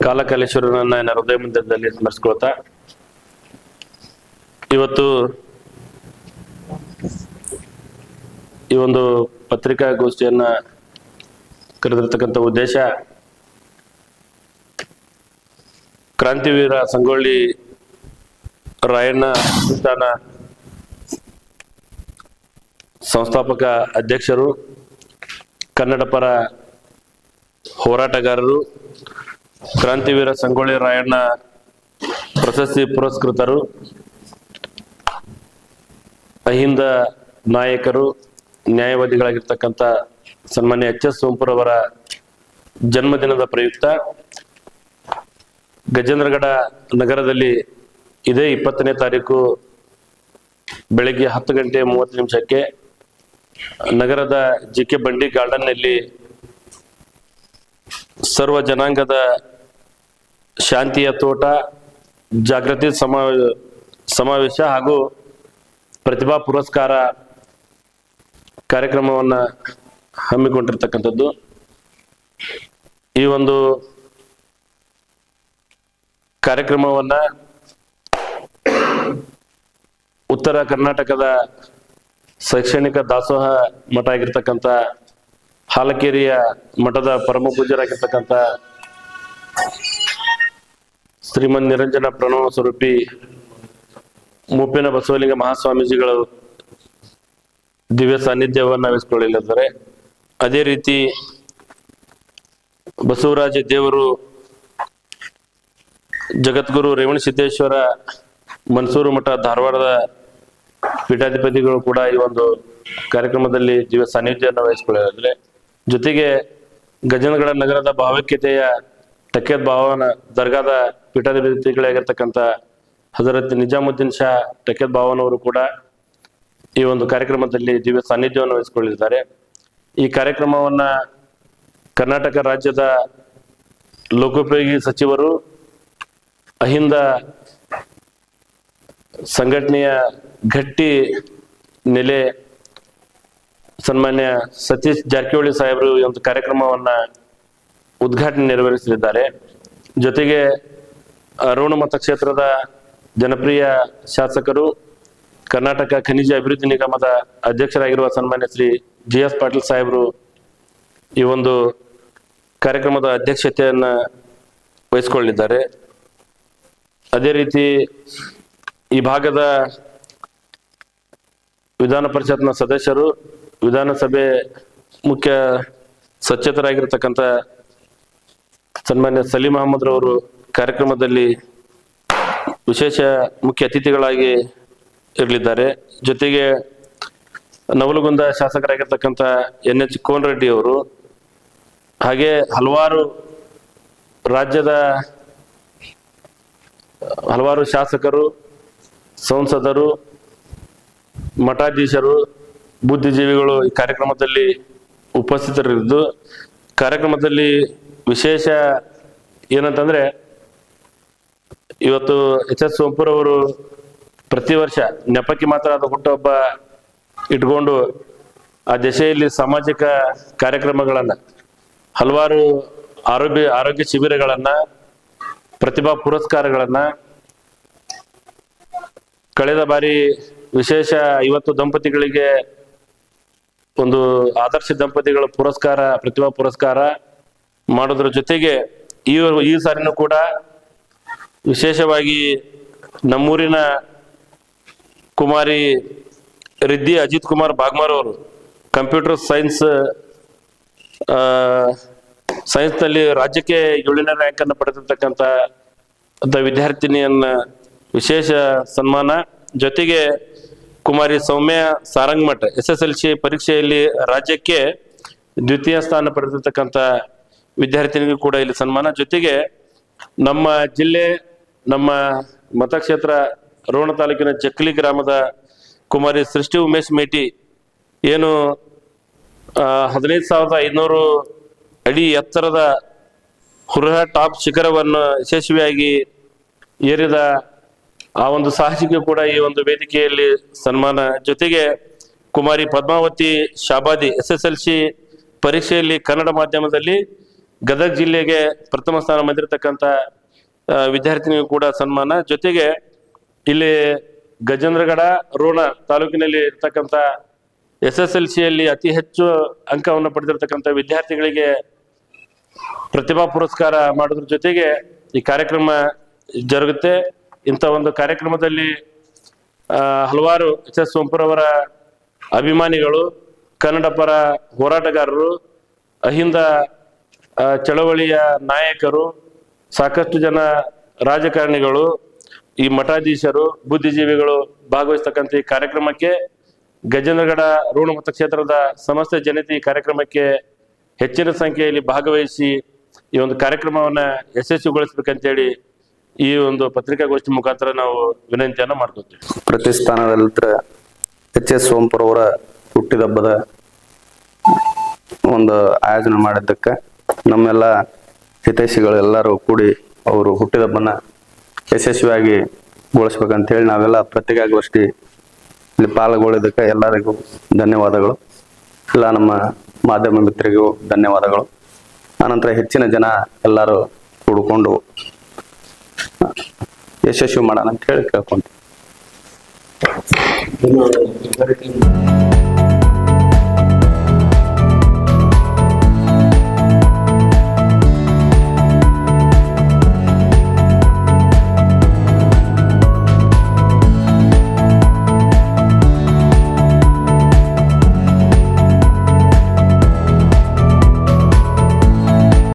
ಕಾಲಕಾಲೇಶ್ವರನನ್ನ ಹೃದಯ ಮಂದಿರದಲ್ಲಿ ಸ್ಮರಿಸ್ಕೊಳ್ತಾ ಇವತ್ತು ಈ ಒಂದು ಪತ್ರಿಕಾಗೋಷ್ಠಿಯನ್ನ ಕರೆದಿರ್ತಕ್ಕಂಥ ಉದ್ದೇಶ ಕ್ರಾಂತಿವೀರ ಸಂಗೊಳ್ಳಿ ರಾಯಣ್ಣ ಸಂಸ್ಥಾನ ಸಂಸ್ಥಾಪಕ ಅಧ್ಯಕ್ಷರು, ಕನ್ನಡ ಪರ ಹೋರಾಟಗಾರರು, ಕ್ರಾಂತಿವೀರ ಸಂಗೊಳ್ಳಿ ರಾಯಣ್ಣ ಪ್ರಶಸ್ತಿ ಪುರಸ್ಕೃತರು, ಅಹಿಂದ ನಾಯಕರು, ನ್ಯಾಯವಾದಿಗಳಾಗಿರ್ತಕ್ಕಂಥ ಸನ್ಮಾನ್ಯ ಎಚ್.ಎಸ್. ಸೋಂಪುರವರ ಜನ್ಮದಿನದ ಪ್ರಯುಕ್ತ ಗಜೇಂದ್ರಗಡ ನಗರದಲ್ಲಿ ಇದೇ 20ನೇ ತಾರೀಕು ಬೆಳಗ್ಗೆ 10:30 ನಗರದ ಜಿ.ಕೆ. ಬಂಡಿ ಗಾರ್ಡನ್ನಲ್ಲಿ ಸರ್ವ ಜನಾಂಗದ ಶಾಂತಿಯ ತೋಟ, ಜಾಗೃತಿ ಸಮಾವೇಶ ಹಾಗೂ ಪ್ರತಿಭಾ ಪುರಸ್ಕಾರ ಕಾರ್ಯಕ್ರಮವನ್ನು ಹಮ್ಮಿಕೊಂಡಿರ್ತಕ್ಕಂಥದ್ದು. ಈ ಒಂದು ಕಾರ್ಯಕ್ರಮವನ್ನ ಉತ್ತರ ಕರ್ನಾಟಕದ ಶೈಕ್ಷಣಿಕ ದಾಸೋಹ ಮಠ ಆಗಿರ್ತಕ್ಕಂಥ ಹಾಲಕೇರಿಯ ಮಠದ ಪರಮ ಪೂಜ್ಯರಾಗಿರ್ತಕ್ಕಂಥ ಶ್ರೀಮನ್ ನಿರಂಜನ ಪ್ರಣವ ಸ್ವರೂಪಿ ಮುಪ್ಪಿನ ಬಸವಲಿಂಗ ಮಹಾಸ್ವಾಮೀಜಿಗಳು ದಿವ್ಯ ಸಾನ್ನಿಧ್ಯವನ್ನು ವಹಿಸಿಕೊಳ್ಳಲಿದ್ದಾರೆ. ಅದೇ ರೀತಿ ಬಸವರಾಜ ದೇವರು, ಜಗದ್ಗುರು ರೇವಣಸಿದ್ದೇಶ್ವರ ಮನ್ಸೂರು ಮಠ ಧಾರವಾಡದ ಪೀಠಾಧಿಪತಿಗಳು ಕೂಡ ಈ ಒಂದು ಕಾರ್ಯಕ್ರಮದಲ್ಲಿ ದಿವ್ಯ ಸಾನ್ನಿಧ್ಯವನ್ನು ವಹಿಸಿಕೊಳ್ಳಲಿದ್ದಾರೆ. ಜೊತೆಗೆ ಗಜೇಂದ್ರಗಡ ನಗರದ ಭಾವೈಕ್ಯತೆಯ ಟಕೇತ್ ಭಾವನ ದರ್ಗಾದ ಪೀಠಾಧಿಪತಿಗಳಾಗಿರ್ತಕ್ಕಂಥ ಹಜರತ್ ನಿಜಾಮುದ್ದೀನ್ ಶಾ ಟಕೇತ್ ಭಾವನವರು ಕೂಡ ಈ ಒಂದು ಕಾರ್ಯಕ್ರಮದಲ್ಲಿ ದಿವ್ಯ ಸಾನ್ನಿಧ್ಯವನ್ನು ವಹಿಸಿಕೊಳ್ಳಲಿದ್ದಾರೆ. ಈ ಕಾರ್ಯಕ್ರಮವನ್ನ ಕರ್ನಾಟಕ ರಾಜ್ಯದ ಲೋಕೋಪಯೋಗಿ ಸಚಿವರು, ಅಹಿಂದ ಸಂಘಟನೆಯ ಗಟ್ಟಿ ನೆಲೆ ಸನ್ಮಾನ್ಯ ಸತೀಶ್ ಜಾರಕಿಹೊಳಿ ಸಾಹೇಬರು ಈ ಒಂದು ಕಾರ್ಯಕ್ರಮವನ್ನ ಉದ್ಘಾಟನೆ ನೆರವೇರಿಸಲಿದ್ದಾರೆ. ಜೊತೆಗೆ ರೋಣ ಮತಕ್ಷೇತ್ರದ ಜನಪ್ರಿಯ ಶಾಸಕರು, ಕರ್ನಾಟಕ ಖನಿಜ ಅಭಿವೃದ್ಧಿ ನಿಗಮದ ಅಧ್ಯಕ್ಷರಾಗಿರುವ ಸನ್ಮಾನ್ಯ ಶ್ರೀ ಜಿ.ಎಸ್. ಪಾಟೀಲ್ ಸಾಹೇಬರು ಈ ಒಂದು ಕಾರ್ಯಕ್ರಮದ ಅಧ್ಯಕ್ಷತೆಯನ್ನ ವಹಿಸಿಕೊಳ್ಳಲಿದ್ದಾರೆ. ಅದೇ ರೀತಿ ಈ ಭಾಗದ ವಿಧಾನ ಪರಿಷತ್ನ ಸದಸ್ಯರು, ವಿಧಾನಸಭೆ ಮುಖ್ಯ ಸಚೇತರಾಗಿರ್ತಕ್ಕಂಥ ಸನ್ಮಾನ್ಯ ಸಲೀಂ ಅಹಮದ್ ರವರು ಕಾರ್ಯಕ್ರಮದಲ್ಲಿ ವಿಶೇಷ ಮುಖ್ಯ ಅತಿಥಿಗಳಾಗಿ ಇರಲಿದ್ದಾರೆ. ಜೊತೆಗೆ ನವಲಗುಂದ ಶಾಸಕರಾಗಿರ್ತಕ್ಕಂಥ ಎನ್.ಎಚ್. ಕೋನ್ ರೆಡ್ಡಿ ಅವರು, ಹಾಗೆ ಹಲವಾರು ರಾಜ್ಯದ ಹಲವಾರು ಶಾಸಕರು, ಸಂಸದರು, ಮಠಾಧೀಶರು, ಬುದ್ಧಿಜೀವಿಗಳು ಈ ಕಾರ್ಯಕ್ರಮದಲ್ಲಿ ಉಪಸ್ಥಿತರಿದ್ದು, ಕಾರ್ಯಕ್ರಮದಲ್ಲಿ ವಿಶೇಷ ಏನಂತಂದ್ರೆ ಇವತ್ತು ಎಚ್.ಎಸ್. ಸೋಂಪುರ್ ಅವರು ಪ್ರತಿ ವರ್ಷ ನೆಪಕ್ಕೆ ಮಾತ್ರ ಅದು ಹುಟ್ಟುಹಬ್ಬ ಇಟ್ಕೊಂಡು ಆ ದೆಸೆಯಲ್ಲಿ ಸಾಮಾಜಿಕ ಕಾರ್ಯಕ್ರಮಗಳನ್ನ, ಹಲವಾರು ಆರೋಗ್ಯ ಶಿಬಿರಗಳನ್ನ, ಪ್ರತಿಭಾ ಪುರಸ್ಕಾರಗಳನ್ನ, ಕಳೆದ ಬಾರಿ ವಿಶೇಷ 50 ದಂಪತಿಗಳಿಗೆ ಒಂದು ಆದರ್ಶ ದಂಪತಿಗಳ ಪುರಸ್ಕಾರ, ಪ್ರತಿಭಾ ಪುರಸ್ಕಾರ ಮಾಡೋದ್ರ ಜೊತೆಗೆ ಈ ಸಾರಿನೂ ಕೂಡ ವಿಶೇಷವಾಗಿ ನಮ್ಮೂರಿನ ಕುಮಾರಿ ರಿದ್ದಿ ಅಜಿತ್ ಕುಮಾರ್ ಬಾಗ್ಮಾರ್ ಅವರು ಕಂಪ್ಯೂಟರ್ ಸೈನ್ಸ್ನಲ್ಲಿ ರಾಜ್ಯಕ್ಕೆ 7ನೇ ರ್ಯಾಂಕ್ ಅನ್ನು ಪಡೆದಿರ್ತಕ್ಕಂಥ ವಿದ್ಯಾರ್ಥಿನಿಯನ್ನ ವಿಶೇಷ ಸನ್ಮಾನ. ಜೊತೆಗೆ ಕುಮಾರಿ ಸೌಮ್ಯ ಸಾರಂಗಮಠ SSLC ಪರೀಕ್ಷೆಯಲ್ಲಿ ರಾಜ್ಯಕ್ಕೆ 2ಯ ಸ್ಥಾನ ಪಡೆದಿರ್ತಕ್ಕಂಥ ವಿದ್ಯಾರ್ಥಿನಿಗೂ ಕೂಡ ಇಲ್ಲಿ ಸನ್ಮಾನ. ಜೊತೆಗೆ ನಮ್ಮ ಜಿಲ್ಲೆ, ನಮ್ಮ ಮತಕ್ಷೇತ್ರ ರೋಣ ತಾಲೂಕಿನ ಜಕ್ಕಲಿ ಗ್ರಾಮದ ಕುಮಾರಿ ಸೃಷ್ಟಿ ಉಮೇಶ್ ಮೇಟಿ ಏನು 15,500 ಅಡಿ ಎತ್ತರದ ಹುರ್ಹ ಟಾಪ್ ಶಿಖರವನ್ನು ಯಶಸ್ವಿಯಾಗಿ ಏರಿದ ಆ ಒಂದು ಸಾಹಸಿಗೆ ಕೂಡ ಈ ಒಂದು ವೇದಿಕೆಯಲ್ಲಿ ಸನ್ಮಾನ. ಜೊತೆಗೆ ಕುಮಾರಿ ಪದ್ಮಾವತಿ ಶಾಬಾದಿ SSLC ಪರೀಕ್ಷೆಯಲ್ಲಿ ಕನ್ನಡ ಮಾಧ್ಯಮದಲ್ಲಿ ಗದಗ ಜಿಲ್ಲೆಗೆ ಪ್ರಥಮ ಸ್ಥಾನ ಬಂದಿರತಕ್ಕಂಥ ವಿದ್ಯಾರ್ಥಿನಿಗೂ ಕೂಡ ಸನ್ಮಾನ. ಜೊತೆಗೆ ಇಲ್ಲಿ ಗಜೇಂದ್ರಗಡ ರೋಣ ತಾಲೂಕಿನಲ್ಲಿ ಇರ್ತಕ್ಕಂಥ SSLCಯಲ್ಲಿ ಅತಿ ಹೆಚ್ಚು ಅಂಕವನ್ನು ಪಡೆದಿರ್ತಕ್ಕಂಥ ವಿದ್ಯಾರ್ಥಿಗಳಿಗೆ ಪ್ರತಿಭಾ ಪುರಸ್ಕಾರ ಮಾಡೋದ್ರ ಜೊತೆಗೆ ಈ ಕಾರ್ಯಕ್ರಮ ಜರುಗುತ್ತೆ. ಇಂಥ ಒಂದು ಕಾರ್ಯಕ್ರಮದಲ್ಲಿ ಹಲವಾರು HS ಸೋಂಪುರವರ ಅಭಿಮಾನಿಗಳು, ಕನ್ನಡ ಪರ ಹೋರಾಟಗಾರರು, ಅಹಿಂದ ಚಳವಳಿಯ ನಾಯಕರು, ಸಾಕಷ್ಟು ಜನ ರಾಜಕಾರಣಿಗಳು, ಈ ಮಠಾಧೀಶರು, ಬುದ್ಧಿಜೀವಿಗಳು ಭಾಗವಹಿಸ್ತಕ್ಕಂಥ ಈ ಕಾರ್ಯಕ್ರಮಕ್ಕೆ ಗಜೇಂದ್ರಗಡ ರೋಣ ಮತಕ್ಷೇತ್ರದ ಸಮಸ್ತ ಜನತೆ ಈ ಕಾರ್ಯಕ್ರಮಕ್ಕೆ ಹೆಚ್ಚಿನ ಸಂಖ್ಯೆಯಲ್ಲಿ ಭಾಗವಹಿಸಿ ಈ ಒಂದು ಕಾರ್ಯಕ್ರಮವನ್ನ ಯಶಸ್ವಿಗೊಳಿಸ್ಬೇಕಂತೇಳಿ ಈ ಒಂದು ಪತ್ರಿಕಾಗೋಷ್ಠಿ ಮುಖಾಂತರ ನಾವು ವಿನಂತಿಯನ್ನ ಮಾಡ್ಕೊತೀವಿ. ಪ್ರತಿಷ್ಠಾನದಲ್ಲಿದ್ದ HS ಸೋಂಪುರವರ ಹುಟ್ಟಿದಬ್ಬದ ಒಂದು ಆಯೋಜನೆ ಮಾಡಿದ್ದಕ್ಕೆ ನಮ್ಮೆಲ್ಲ ಹಿತೈಷಿಗಳೆಲ್ಲರೂ ಕೂಡಿ ಅವರು ಹುಟ್ಟಿದಬ್ಬನ ಯಶಸ್ವಿಯಾಗಿ ಗೊಳಿಸ್ಬೇಕಂತೇಳಿ ನಾವೆಲ್ಲ ಪತ್ರಿಕಾಗೋಷ್ಠಿ ಇಲ್ಲಿ ಪಾಲ್ಗೊಳ್ಳಿದ್ದಕ್ಕೆ ಎಲ್ಲರಿಗೂ ಧನ್ಯವಾದಗಳು. ಎಲ್ಲ ನಮ್ಮ ಮಾಧ್ಯಮ ಮಿತ್ರರಿಗೂ ಧನ್ಯವಾದಗಳು. ಆನಂತರ ಹೆಚ್ಚಿನ ಜನ ಎಲ್ಲರೂ ಕೂಡಿಕೊಂಡು ಯಶಸ್ವಿ ಮಾಡೋಣ ಅಂತ ಹೇಳಿ ಕೇಳ್ಕೊಂತೀವಿ.